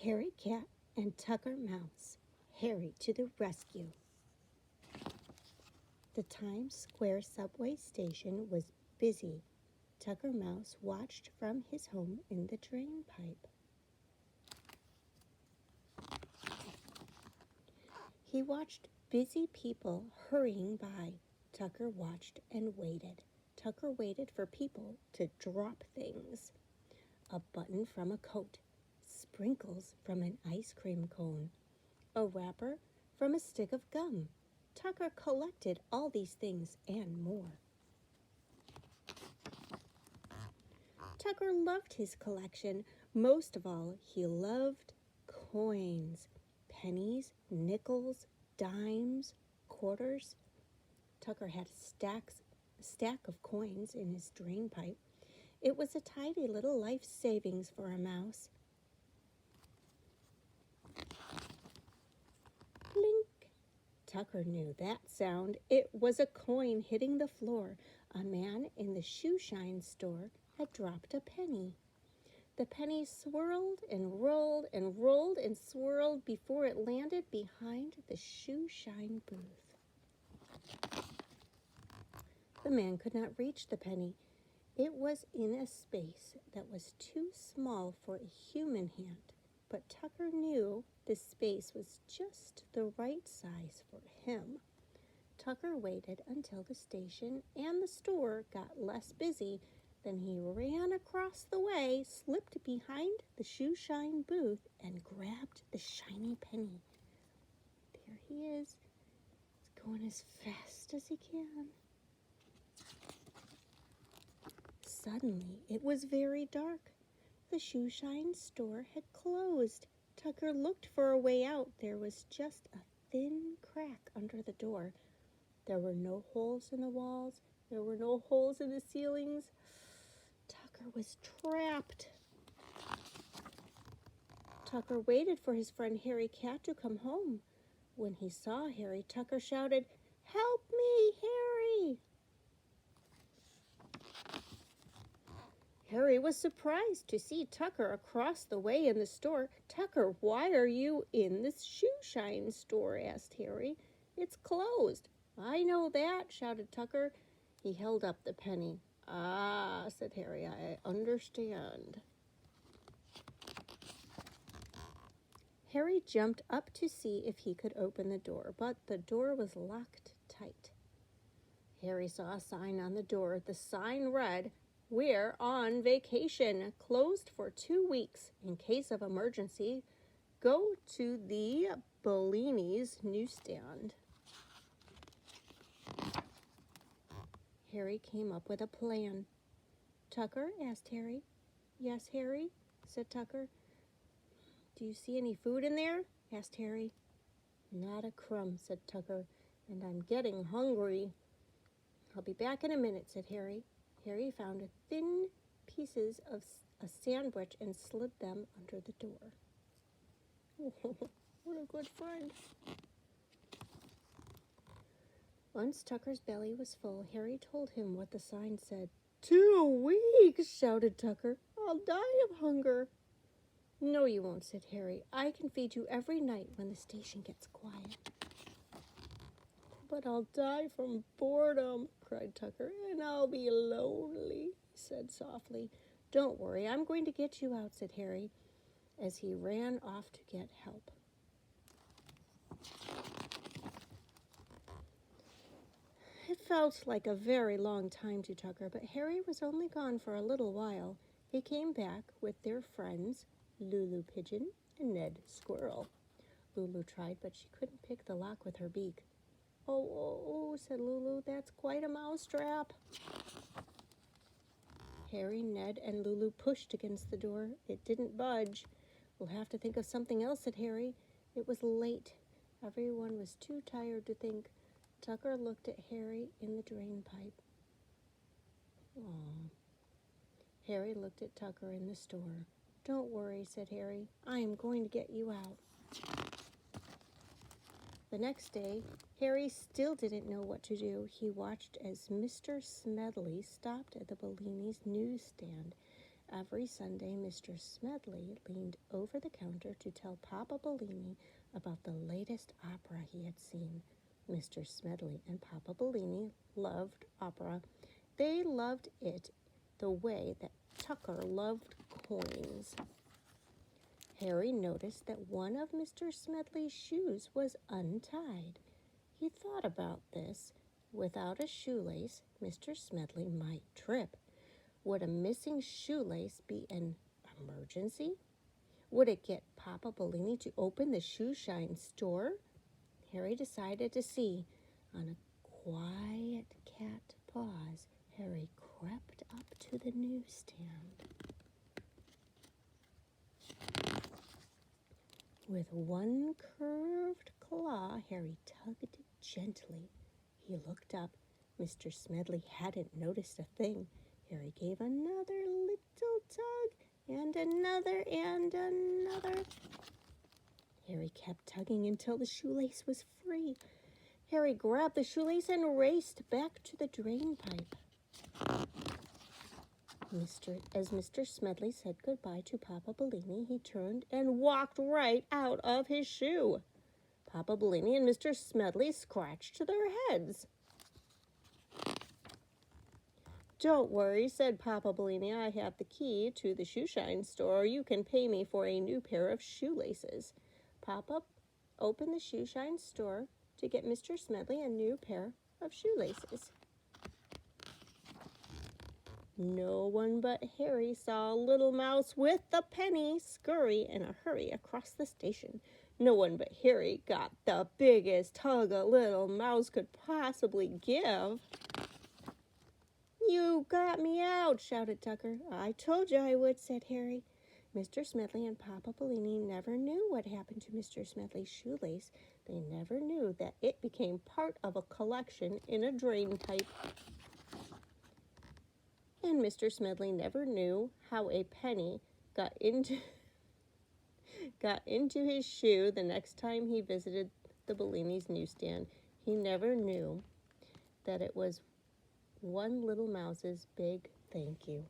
Harry Cat and Tucker Mouse. Harry to the rescue. The Times Square subway station was busy. Tucker Mouse watched from his home in the drain pipe. He watched busy people hurrying by. Tucker watched and waited. Tucker waited for people to drop things. A button from a coat, sprinkles from an ice cream cone, a wrapper from a stick of gum. Tucker collected all these things and more. Tucker loved his collection. Most of all, he loved coins. Pennies, nickels, dimes, quarters. Tucker had a stack of coins in his drain pipe. It was a tidy little life savings for a mouse. Blink! Tucker knew that sound. It was a coin hitting the floor. A man in the shoe shine store had dropped a penny. The penny swirled and rolled and rolled and swirled before it landed behind the shoe shine booth. The man could not reach the penny. It was in a space that was too small for a human hand, but Tucker knew this space was just the right size for him. Tucker waited until the station and the store got less busy. Then he ran across the way, slipped behind the shoe shine booth, and grabbed the shiny penny. There he is. He's going as fast as he can. Suddenly, it was very dark. The shoe shine store had closed. Tucker looked for a way out. There was just a thin crack under the door. There were no holes in the walls. There were no holes in the ceilings. Tucker was trapped. Tucker waited for his friend Harry Cat to come home. When he saw Harry, Tucker shouted, "Help me, Harry!" Harry was surprised to see Tucker across the way in the store. "Tucker, why are you in the shoe shine store?" asked Harry. "It's closed." "I know that," shouted Tucker. He held up the penny. "Ah," said Harry, "I understand." Harry jumped up to see if he could open the door, but the door was locked tight. Harry saw a sign on the door. The sign read, "We're on vacation, closed for 2 weeks. In case of emergency, go to the Bellini's newsstand." Harry came up with a plan. "Tucker?" asked Harry. "Yes, Harry," said Tucker. "Do you see any food in there?" asked Harry. "Not a crumb," said Tucker, "and I'm getting hungry." "I'll be back in a minute," said Harry. Harry found thin pieces of a sandwich and slid them under the door. What a good friend. Once Tucker's belly was full, Harry told him what the sign said. 2 weeks, shouted Tucker. "I'll die of hunger." "No, you won't," said Harry. "I can feed you every night when the station gets quiet." "But I'll die from boredom," cried Tucker, "and I'll be lonely," he said softly. "Don't worry, I'm going to get you out," said Harry, as he ran off to get help. It felt like a very long time to Tucker, but Harry was only gone for a little while. He came back with their friends, Lulu Pigeon and Ned Squirrel. Lulu tried, but she couldn't pick the lock with her beak. Oh, said Lulu, "that's quite a mousetrap." Harry, Ned, and Lulu pushed against the door. It didn't budge. "We'll have to think of something else," said Harry. It was late. Everyone was too tired to think. Tucker looked at Harry in the drain pipe. Aw. Harry looked at Tucker in the store. "Don't worry," said Harry. "I am going to get you out." The next day, Harry still didn't know what to do. He watched as Mr. Smedley stopped at the Bellini's newsstand. Every Sunday, Mr. Smedley leaned over the counter to tell Papa Bellini about the latest opera he had seen. Mr. Smedley and Papa Bellini loved opera. They loved it the way that Tucker loved coins. Harry noticed that one of Mr. Smedley's shoes was untied. He thought about this. Without a shoelace, Mr. Smedley might trip. Would a missing shoelace be an emergency? Would it get Papa Bellini to open the shoeshine store? Harry decided to see. On a quiet cat paws, Harry crept up to the newsstand. With one curved claw, Harry tugged gently. He looked up. Mr. Smedley hadn't noticed a thing. Harry gave another little tug, and another, and another. Harry kept tugging until the shoelace was free. Harry grabbed the shoelace and raced back to the drain pipe. As Mr. Smedley said goodbye to Papa Bellini, he turned and walked right out of his shoe. Papa Bellini and Mr. Smedley scratched their heads. "Don't worry," said Papa Bellini. "I have the key to the shoeshine store. You can pay me for a new pair of shoelaces." Papa opened the shoeshine store to get Mr. Smedley a new pair of shoelaces. No one but Harry saw Little Mouse with the penny scurry in a hurry across the station. No one but Harry got the biggest tug a Little Mouse could possibly give. "You got me out," shouted Tucker. "I told you I would," said Harry. Mr. Smedley and Papa Bellini never knew what happened to Mr. Smedley's shoelace. They never knew that it became part of a collection in a drain pipe. And Mr. Smedley never knew how a penny got into his shoe the next time he visited the Bellini's newsstand. He never knew that it was one little mouse's big thank you.